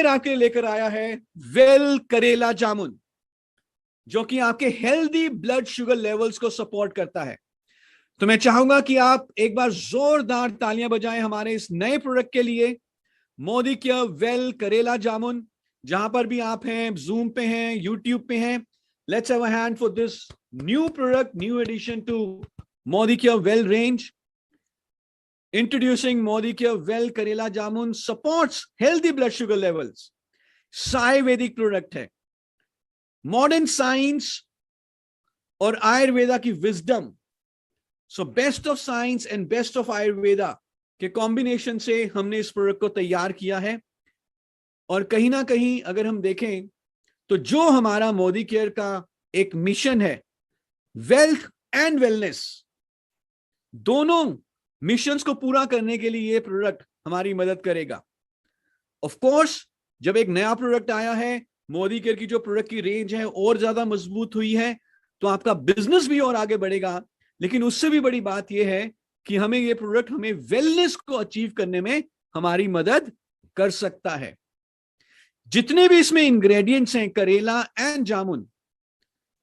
Care आपके लिए लेकर आया है वेल करेला जामुन, जो कि आपके हेल्दी ब्लड शुगर लेवल्स को सपोर्ट करता है। तो मैं चाहूंगा कि आप एक बार जोरदार तालियां बजाएं हमारे इस नए प्रोडक्ट के लिए, मोदी केयर वेल करेला जामुन। जहां पर भी आप हैं, जूम पे हैं, यूट्यूब पे हैं, let's have a hand for this new product, new edition to Modi care well range. Introducing Modi Care Well Karela Jamun supports healthy blood sugar levels. Ayurvedic product है, मॉडर्न साइंस और आयुर्वेदा की wisdom, so best of science and best of Ayurveda के combination से हमने इस product को तैयार किया है। और कहीं ना कहीं अगर हम देखें तो जो हमारा मोदी केयर का एक मिशन है, वेल्थ एंड वेलनेस, दोनों मिशंस को पूरा करने के लिए ये प्रोडक्ट हमारी मदद करेगा। ऑफ कोर्स जब एक नया प्रोडक्ट आया है, मोदी केयर की जो प्रोडक्ट की रेंज है और ज्यादा मजबूत हुई है, तो आपका बिजनेस भी और आगे बढ़ेगा। लेकिन उससे भी बड़ी बात यह है कि हमें ये प्रोडक्ट हमें वेलनेस को अचीव करने में हमारी मदद कर सकता है। जितने भी इसमें इंग्रेडिएंट्स हैं करेला एंड जामुन,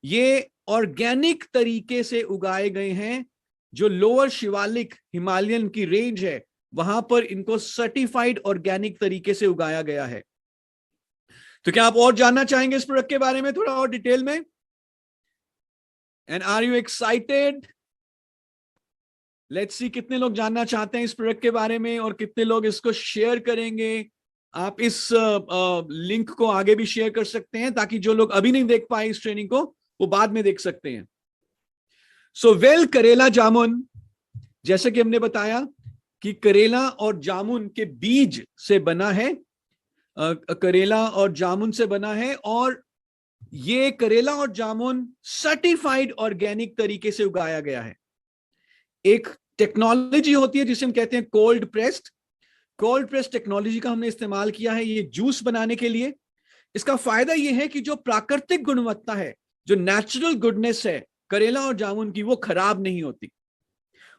ये ऑर्गेनिक तरीके से उगाए गए हैं। जो लोअर शिवालिक हिमालयन की रेंज है, वहां पर इनको सर्टिफाइड ऑर्गेनिक तरीके से उगाया गया है। तो क्या आप और जानना चाहेंगे इस प्रोडक्ट के बारे में थोड़ा और डिटेल में? And are you excited? Let's see कितने लोग जानना चाहते हैं इस प्रोडक्ट के बारे में और कितने लोग इसको शेयर करेंगे। आप इस लिंक को आगे भी शेयर कर सकते हैं ताकि जो लोग अभी नहीं देख पाए इस ट्रेनिंग को, वो बाद में देख सकते हैं। सो वेल करेला जामुन, जैसे कि हमने बताया कि करेला और जामुन के बीज से बना है, करेला और जामुन से बना है, और ये करेला और जामुन सर्टिफाइड ऑर्गेनिक तरीके से उगाया गया है। एक टेक्नोलॉजी होती है जिसे हम कहते हैं कोल्ड प्रेस्ड टेक्नोलॉजी का हमने इस्तेमाल किया है ये जूस बनाने के लिए। इसका फायदा यह है कि जो प्राकृतिक गुणवत्ता है, जो नेचुरल गुडनेस है करेला और जामुन की, वो खराब नहीं होती।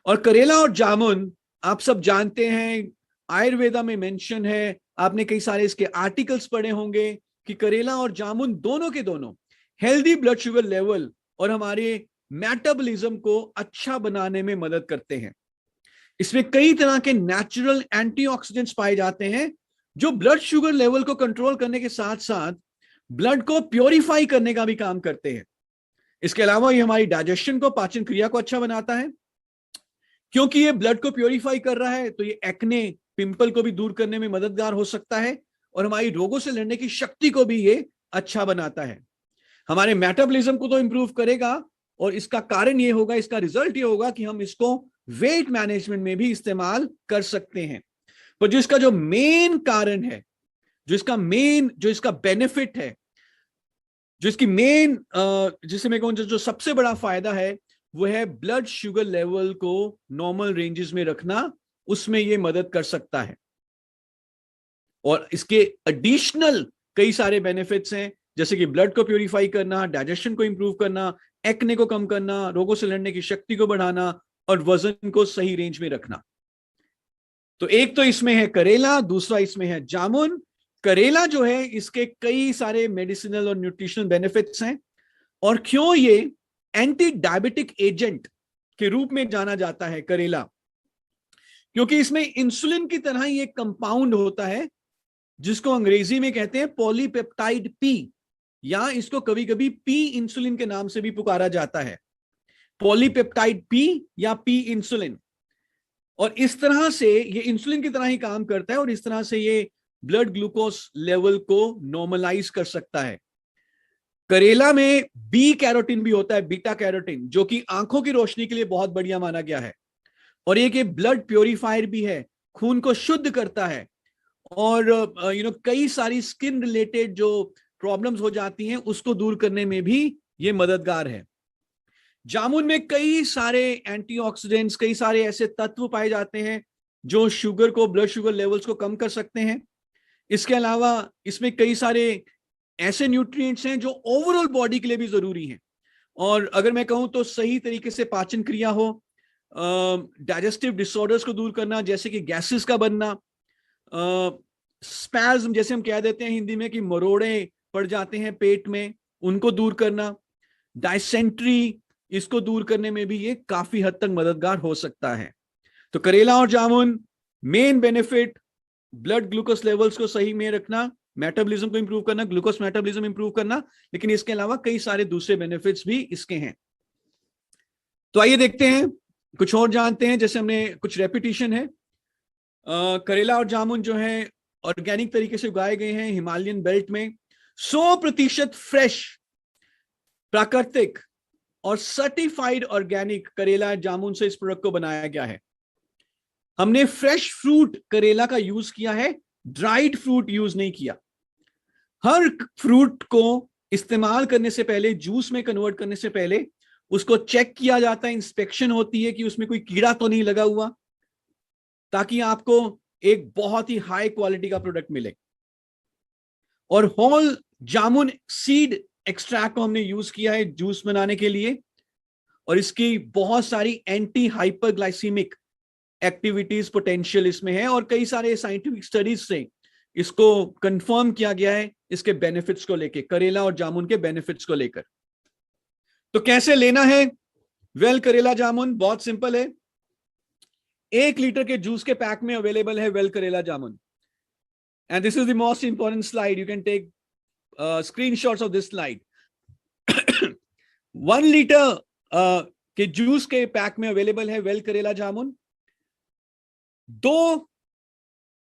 और करेला और जामुन आप सब जानते हैं, आयुर्वेदा में मेंशन है, आपने कई सारे इसके आर्टिकल्स पढ़े होंगे कि करेला और जामुन दोनों के दोनों हेल्दी ब्लड शुगर लेवल और हमारे मेटाबॉलिज्म को अच्छा बनाने में मदद करते हैं। इसमें कई तरह के नेचुरल एंटीऑक्सीडेंट्स पाए जाते हैं जो ब्लड शुगर लेवल को कंट्रोल करने के साथ साथ ब्लड को प्योरीफाई करने का भी काम करते हैं। इसके अलावा ये हमारी डाइजेशन को, पाचन क्रिया को अच्छा बनाता है। क्योंकि ये ब्लड को प्योरीफाई कर रहा है तो ये एक्ने, पिंपल को भी दूर करने में मददगार हो सकता है और हमारी रोगों से लड़ने की शक्ति को भी ये अच्छा बनाता है। हमारे मेटाबॉलिज्म को तो इंप्रूव करेगा और इसका कारण ये होगा, इसका रिजल्ट ये होगा कि हम इसको वेट मैनेजमेंट में भी इस्तेमाल कर सकते हैं। पर जो इसका जो मेन कारण है, जो इसका बेनिफिट है, जो इसकी मेन जिसे मैं कहूं जो सबसे बड़ा फायदा है, वो है ब्लड शुगर लेवल को नॉर्मल रेंजेस में रखना। उसमें ये मदद कर सकता है। और इसके एडिशनल कई सारे बेनिफिट्स हैं, जैसे कि ब्लड को प्यूरिफाई करना, डाइजेशन को इंप्रूव करना, एक्ने को कम करना, रोगों से लड़ने की शक्ति को बढ़ाना और वजन को सही रेंज में रखना। तो एक तो इसमें है करेला, दूसरा इसमें है जामुन। करेला जो है, इसके कई सारे मेडिसिनल और न्यूट्रिशनल बेनिफिट्स हैं। और क्यों ये एंटी डायबिटिक एजेंट के रूप में जाना जाता है करेला? क्योंकि इसमें इंसुलिन की तरह ही एक कंपाउंड होता है जिसको अंग्रेजी में कहते हैं पॉलीपेप्टाइड पी, या इसको कभी कभी पी इंसुलिन के नाम से भी पुकारा जाता है, पॉलीपेप्टाइड पी या पी इंसुलिन। और इस तरह से ये इंसुलिन की तरह ही काम करता है और इस तरह से ये ब्लड ग्लूकोज लेवल को नॉर्मलाइज कर सकता है। करेला में बी कैरोटीन भी होता है, बीटा कैरोटीन, जो कि आंखों की रोशनी के लिए बहुत बढ़िया माना गया है। और ये ब्लड प्योरीफायर भी है, खून को शुद्ध करता है और कई सारी स्किन रिलेटेड जो प्रॉब्लम्स हो जाती हैं उसको दूर करने में भी ये मददगार है। जामुन में कई सारे एंटीऑक्सीडेंट्स, कई सारे ऐसे तत्व पाए जाते हैं जो शुगर को, ब्लड शुगर लेवल्स को कम कर सकते हैं। इसके अलावा इसमें कई सारे ऐसे न्यूट्रिएंट्स हैं जो ओवरऑल बॉडी के लिए भी जरूरी हैं। और अगर मैं कहूं तो सही तरीके से पाचन क्रिया हो, डाइजेस्टिव डिसऑर्डर्स को दूर करना, जैसे कि गैसेस का बनना, स्पैज्म जैसे हम कह देते हैं हिंदी में कि मरोड़े पड़ जाते हैं पेट में, उनको दूर करना, डायसेंट्री, इसको दूर करने में भी ये काफी हद तक मददगार हो सकता है। तो करेला और जामुन main benefit blood glucose levels को सही में रखना, मेटाबॉलिज्म को इंप्रूव करना, ग्लूकोज मेटाबॉलिज्म इंप्रूव करना, लेकिन इसके अलावा कई सारे दूसरे बेनिफिट्स भी इसके हैं। तो आइए देखते हैं, कुछ और जानते हैं। जैसे हमने कुछ रेपिटेशन है, करेला और जामुन जो है ऑर्गेनिक तरीके से उगाए गए हैं हिमालयन बेल्ट में। 100% फ्रेश, प्राकृतिक और सर्टिफाइड ऑर्गेनिक करेला जामुन से इस प्रोडक्ट को बनाया गया है। हमने फ्रेश फ्रूट करेला का यूज किया है, ड्राइड फ्रूट यूज नहीं किया। हर फ्रूट को इस्तेमाल करने से पहले, जूस में कन्वर्ट करने से पहले उसको चेक किया जाता है, इंस्पेक्शन होती है कि उसमें कोई कीड़ा तो नहीं लगा हुआ, ताकि आपको एक बहुत ही हाई क्वालिटी का प्रोडक्ट मिले। और होल जामुन सीड एक्सट्रैक्ट को हमने यूज किया है जूस बनाने के लिए, और इसकी बहुत सारी एंटी हाइपरग्लाइसीमिक एक्टिविटीज पोटेंशियल इसमें है, और कई सारे साइंटिफिक स्टडीज से इसको कंफर्म किया गया है इसके बेनिफिट्स को लेकर, करेला और जामुन के बेनिफिट्स को लेकर। तो कैसे लेना है वेल करेला जामुन? बहुत सिंपल है। 1 लीटर के जूस के पैक में अवेलेबल है वेल करेला जामुन, and this is the most important slide, you can take screenshots of this slide. 1 litre के जूस के पैक में अवेलेबल है वेल करेला जामुन। 2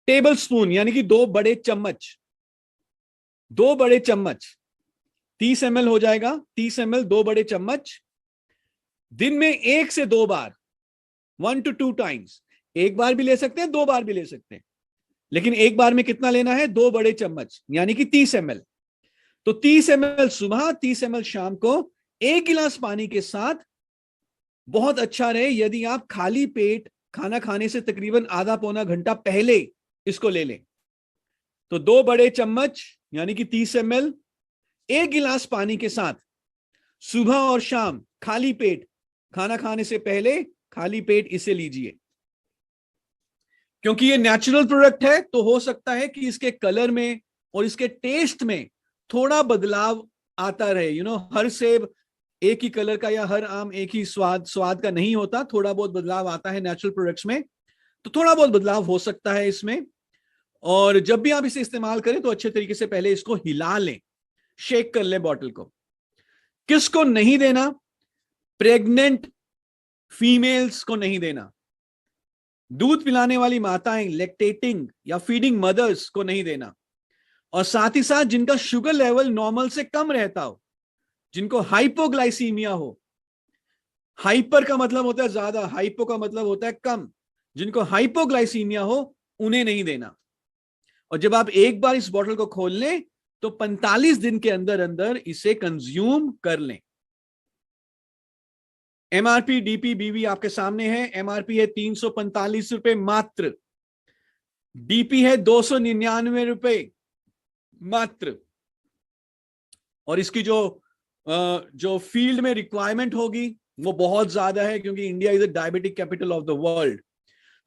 टेबल स्पून यानी कि 2 बड़े चम्मच, 2 बड़े चम्मच 30 ml हो जाएगा, 30 ml 2 बड़े चम्मच, दिन में 1 से 2 बार, 1 to 2 टाइम्स। एक बार भी ले सकते हैं, 2 बार भी ले सकते हैं, लेकिन एक बार में कितना लेना है? 2 बड़े चम्मच यानी कि 30 ml। तो 30 ml सुबह, 30 ml शाम को, 1 गिलास पानी के साथ। बहुत अच्छा रहे यदि आप खाली पेट खाना खाने से तकरीबन आधा पौना घंटा पहले इसको ले लें। तो 2 बड़े चम्मच यानी कि 30 ml 1 गिलास पानी के साथ सुबह और शाम खाली पेट, खाना खाने से पहले खाली पेट इसे लीजिए। क्योंकि ये नेचुरल प्रोडक्ट है तो हो सकता है कि इसके कलर में और इसके टेस्ट में थोड़ा बदलाव आता रहे। हर सेब एक ही कलर का या हर आम एक ही स्वाद का नहीं होता, थोड़ा बहुत बदलाव आता है नेचुरल प्रोडक्ट्स में, तो थोड़ा बहुत बदलाव हो सकता है इसमें। और जब भी आप इसे इस्तेमाल करें तो अच्छे तरीके से पहले इसको हिला लें, शेक कर लें बॉटल को। किसको नहीं देना? प्रेग्नेंट फीमेल्स को नहीं देना, दूध पिलाने वाली माताएं, लैक्टेटिंग या फीडिंग मदर्स को नहीं देना, और साथ ही साथ जिनका शुगर लेवल नॉर्मल से कम रहता हो, जिनको हाइपोग्लाइसीमिया हो। हाइपर का मतलब होता है ज्यादा, हाइपो का मतलब होता है कम। जिनको हाइपोग्लाइसीमिया हो उन्हें नहीं देना। और जब आप एक बार इस बॉटल को खोल लें तो 45 दिन के अंदर अंदर इसे कंज्यूम कर लें। एमआरपी डीपी बीवी आपके सामने है। एमआरपी है 345 रुपए मात्र, डीपी है 299 रुपए मात्र। और इसकी जो फील्ड में रिक्वायरमेंट होगी वो बहुत ज्यादा है, क्योंकि India is the diabetic capital of the world.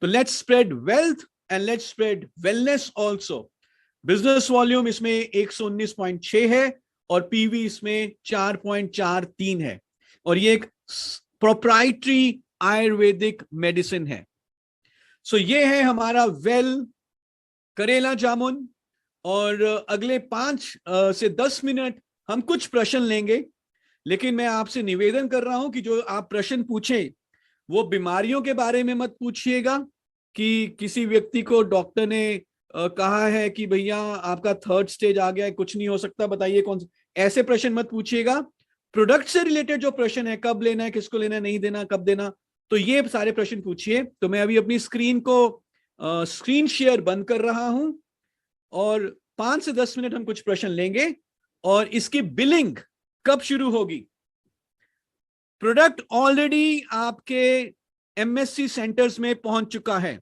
तो let's spread wealth and let's spread wellness also. Business volume इसमें 119.6 है और पीवी इसमें 4.43 है, और ये एक प्रोप्राइटरी आयुर्वेदिक मेडिसिन है। सो ये है हमारा वेल करेला जामुन। और अगले 5 से 10 मिनट हम कुछ प्रश्न लेंगे, लेकिन मैं आपसे निवेदन कर रहा हूं कि जो आप प्रश्न पूछें वो बीमारियों के बारे में मत पूछिएगा कि किसी व्यक्ति को डॉक्टर ने कहा है कि भैया आपका 3rd स्टेज आ गया है, कुछ नहीं हो सकता, बताइए कौन सा। ऐसे प्रश्न मत पूछिएगा। प्रोडक्ट से रिलेटेड जो प्रश्न है, कब लेना है, किसको लेना है, नहीं देना, कब देना, तो ये सारे प्रश्न पूछिए। तो मैं अभी अपनी स्क्रीन को स्क्रीन शेयर बंद कर रहा हूं और 5 से 10 मिनट हम कुछ प्रश्न लेंगे। और इसकी बिलिंग कब शुरू होगी? प्रोडक्ट ऑलरेडी आपके एमएससी सेंटर्स में पहुंच चुका है।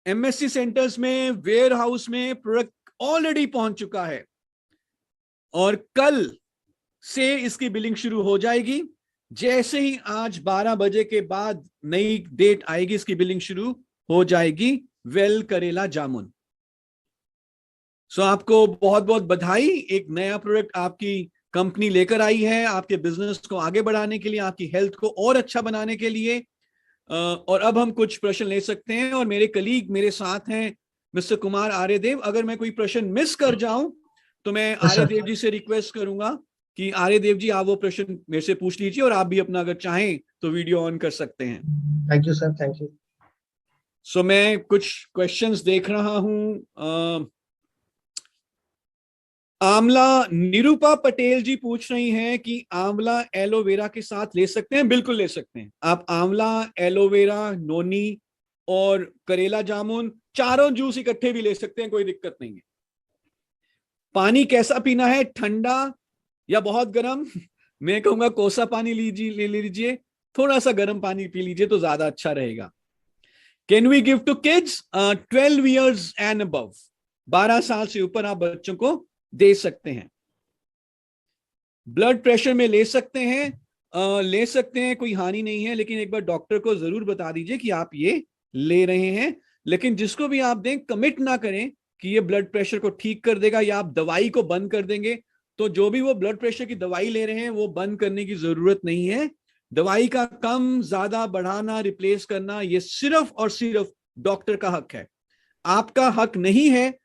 एमएससी सेंटर्स में, वेयर हाउस में प्रोडक्ट ऑलरेडी पहुंच चुका है, और कल से इसकी बिलिंग शुरू हो जाएगी। जैसे ही आज 12 बजे के बाद नई डेट आएगी, इसकी बिलिंग शुरू हो जाएगी वेल करेला जामुन। सो आपको बहुत बहुत बधाई, एक नया प्रोडक्ट आपकी कंपनी लेकर आई है आपके बिजनेस को आगे बढ़ाने के लिए, आपकी हेल्थ को और अच्छा बनाने के लिए। और अब हम कुछ प्रश्न ले सकते हैं, और मेरे कलीग मेरे साथ हैं मिस्टर कुमार आर्यदेव। अगर मैं कोई प्रश्न मिस कर जाऊं तो मैं आर्यदेव जी से रिक्वेस्ट करूंगा कि आर्यदेव जी आप वो प्रश्न मेरे से पूछ लीजिए, और आप भी अपना अगर चाहें तो वीडियो ऑन कर सकते हैं। Thank you sir, thank you. So मैं कुछ क्वेश्चंस देख रहा हूं। आंवला, निरूपा पटेल जी पूछ रही हैं कि आंवला एलोवेरा के साथ ले सकते हैं? बिल्कुल ले सकते हैं आप। आंवला, एलोवेरा, नोनी और करेला जामुन, चारों जूस इकट्ठे भी ले सकते हैं, कोई दिक्कत नहीं है। पानी कैसा पीना है, ठंडा या बहुत गर्म? मैं कहूंगा कोसा पानी ले लीजिए, थोड़ा सा गर्म पानी पी लीजिए तो ज्यादा अच्छा रहेगा। Can we give to kids 12 years and above? 12 साल से ऊपर आप बच्चों को दे सकते हैं। ब्लड प्रेशर में ले सकते हैं, ले सकते हैं, कोई हानि नहीं है, लेकिन एक बार डॉक्टर को जरूर बता दीजिए कि आप ये ले रहे हैं। लेकिन जिसको भी आप दें, कमिट ना करें कि ये ब्लड प्रेशर को ठीक कर देगा या आप दवाई को बंद कर देंगे। तो जो भी वो ब्लड प्रेशर की दवाई ले रहे हैं वो बंद करने की जरूरत नहीं है। दवाई का कम ज्यादा बढ़ाना, रिप्लेस करना, ये सिर्फ और सिर्फ डॉक्टर का हक है, आपका हक नहीं है।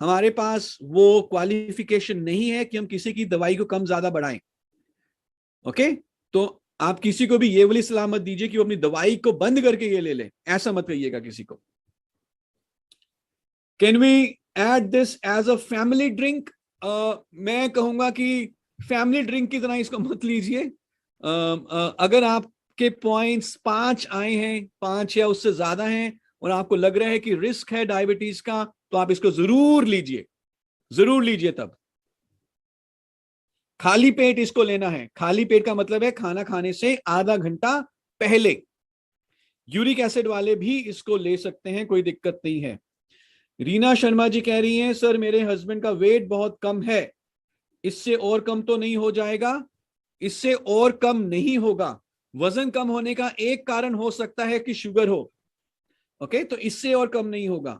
हमारे पास वो क्वालिफिकेशन नहीं है कि हम किसी की दवाई को कम ज्यादा बढ़ाएं। ओके, तो आप किसी को भी ये वाली सलाह मत दीजिए कि वो अपनी दवाई को बंद करके ये ले ले, ऐसा मत कहिएगा किसी को। Can we add this as a family drink? मैं कहूंगा कि फैमिली ड्रिंक की तरह इसको मत लीजिए। अगर आपके पॉइंट्स 5 आए हैं, 5 या उससे ज्यादा हैं, और आपको लग रहा है कि रिस्क है डायबिटीज का, तो आप इसको जरूर लीजिए, जरूर लीजिए। तब खाली पेट इसको लेना है। खाली पेट का मतलब है खाना खाने से आधा घंटा पहले। यूरिक एसिड वाले भी इसको ले सकते हैं, कोई दिक्कत नहीं है। रीना शर्मा जी कह रही हैं, सर मेरे हस्बैंड का वेट बहुत कम है, इससे और कम तो नहीं हो जाएगा? इससे और कम नहीं होगा। वजन कम होने का एक कारण हो सकता है कि शुगर हो, ओके, तो इससे और कम नहीं होगा।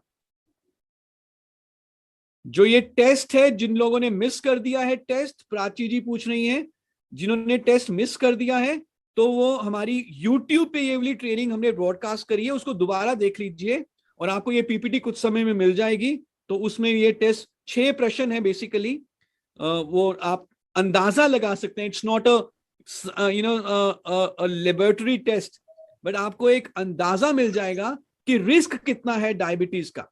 जो ये टेस्ट है, जिन लोगों ने मिस कर दिया है टेस्ट, प्राची जी पूछ रही हैं, जिन्होंने टेस्ट मिस कर दिया है तो वो हमारी YouTube पे ये वाली ट्रेनिंग हमने ब्रॉडकास्ट करी है, उसको दोबारा देख लीजिए, और आपको ये पीपीटी कुछ समय में मिल जाएगी। तो उसमें ये टेस्ट 6 प्रश्न है बेसिकली, वो आप अंदाजा लगा सकते हैं। It's not a laboratory test, but आपको एक अंदाजा मिल जाएगा कि रिस्क कितना है डायबिटीज का।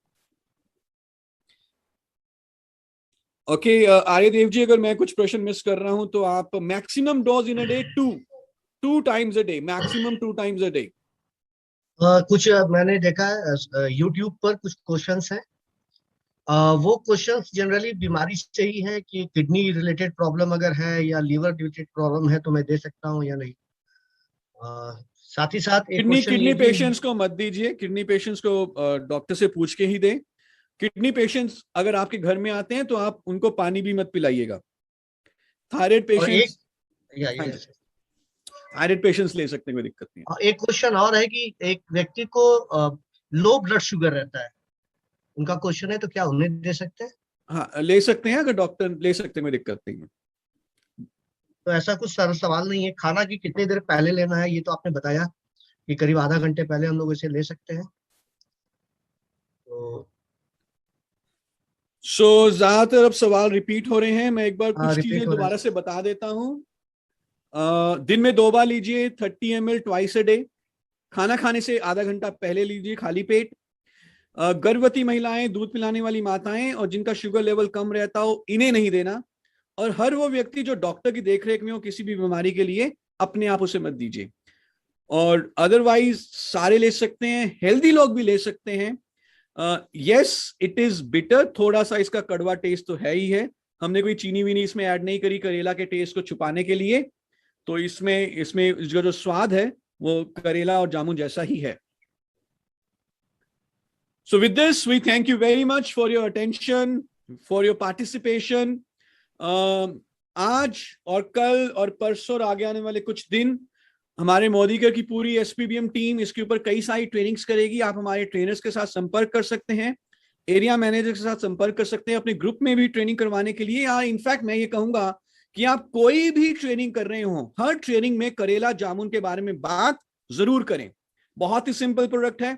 ओके, आर्यदेव जी, अगर मैं कुछ प्रश्न मिस कर रहा हूं तो आप maximum dose in a day, two times a day, maximum 2 times a day. कुछ मैंने देखा है यूट्यूब पर कुछ क्वेश्चंस हैं। वो क्वेश्चंस जनरली बीमारी से ही है कि किडनी रिलेटेड प्रॉब्लम अगर है या लीवर रिलेटेड प्रॉब्लम है तो मैं दे सकता हूँ या नहीं। साथ ही साथ एक किडनी क्वेश्चन ये किडनी भी। पेशेंट्स को मत दीजिए, किडनी पेशेंट्स को डॉक्टर से पूछ के ही दें। किडनी पेशेंट्स अगर आपके घर में आते हैं तो आप उनको पानी भी मत पिलाइएगा। थायराइड और एक पेशेंट्स, हाँ या जी, थायराइड पेशेंट्स ले सकते हैं, कोई दिक्कत नहीं एक क्वेश्चन और है कि एक व्यक्ति को लो ब्लड शुगर रहता है, उनका क्वेश्चन है तो क्या उन्हें दे सकते हैं? है। हाँ, ले सकते हैं, अगर डॉक्टर ले सकते हैं, कोई दिक्कत नहीं है। तो ऐसा कुछ सरल सवाल नहीं है। खाना की कितनी देर पहले लेना है ये तो आपने बताया कि करीब आधा घंटे पहले हम लोग इसे ले सकते हैं। तो ज्यादातर अब सवाल रिपीट हो रहे हैं, मैं एक बार कुछ रिपीट चीजें हो रहा दोबारा से बता देता हूं। दिन में 2 बार लीजिए, 30 ml ट्वाइस अ डे। खाना खाने से आधा घंटा पहले लीजिए, खाली पेट। गर्भवती महिलाएं, दूध पिलाने वाली माताएं और जिनका शुगर लेवल कम रहता हो, इन्हें नहीं देना। और हर वो व्यक्ति जो डॉक्टर की देखरेख में हो किसी भी बीमारी के लिए, अपने आप उसे मत दीजिए। और अदरवाइज सारे ले सकते हैं, हेल्दी लोग भी ले सकते हैं। यस, इट इज बिटर, थोड़ा सा इसका कड़वा टेस्ट तो है ही है। हमने कोई चीनी वीनी इसमें ऐड नहीं करी करेला के टेस्ट को छुपाने के लिए। तो इसमें इसमें इसका जो स्वाद है वो करेला और जामुन जैसा ही है। So with this, we thank you very much for your attention, for your participation. आज और कल और परसों और आगे आने वाले कुछ दिन हमारे मोदीकर की पूरी एसपीबीएम टीम इसके ऊपर कई सारी ट्रेनिंग्स करेगी। आप हमारे ट्रेनर्स के साथ संपर्क कर सकते हैं। एरिया मैनेजर के साथ संपर्क कर सकते हैं अपने ग्रुप में भी ट्रेनिंग करवाने के लिए, या इनफैक्ट मैं ये कहूंगा कि आप कोई भी ट्रेनिंग कर रहे हो, हर ट्रेनिंग में करेला जामुन के बारे में बात जरूर करें। बहुत ही सिंपल प्रोडक्ट है।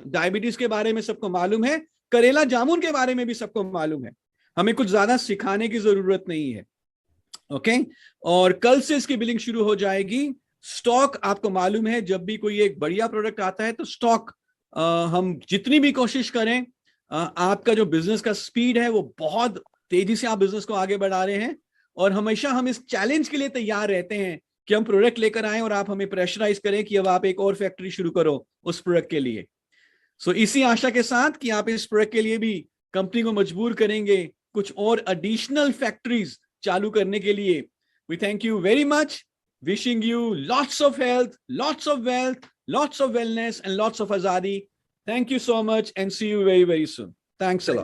डायबिटीज के बारे में सबको मालूम है, करेला जामुन के बारे में भी सबको मालूम है, हमें कुछ ज्यादा सिखाने की जरूरत नहीं है। ओके, और कल से इसकी बिलिंग शुरू हो जाएगी। स्टॉक आपको मालूम है, जब भी कोई एक बढ़िया प्रोडक्ट आता है तो स्टॉक हम जितनी भी कोशिश करें, आपका जो बिजनेस का स्पीड है वो बहुत तेजी से आप बिजनेस को आगे बढ़ा रहे हैं, और हमेशा हम इस चैलेंज के लिए तैयार रहते हैं कि हम प्रोडक्ट लेकर आए और आप हमें प्रेशराइज करें कि अब आप एक और फैक्ट्री शुरू करो उस प्रोडक्ट के लिए। सो इसी आशा के साथ कि आप इस प्रोडक्ट के लिए भी कंपनी को मजबूर करेंगे कुछ और एडिशनल फैक्ट्रीज चालू करने के लिए। We thank you very much, wishing you lots of health, lots of wealth, lots of wellness, and lots of azadi. Thank you so much, and see you very, very soon. Thanks a lot.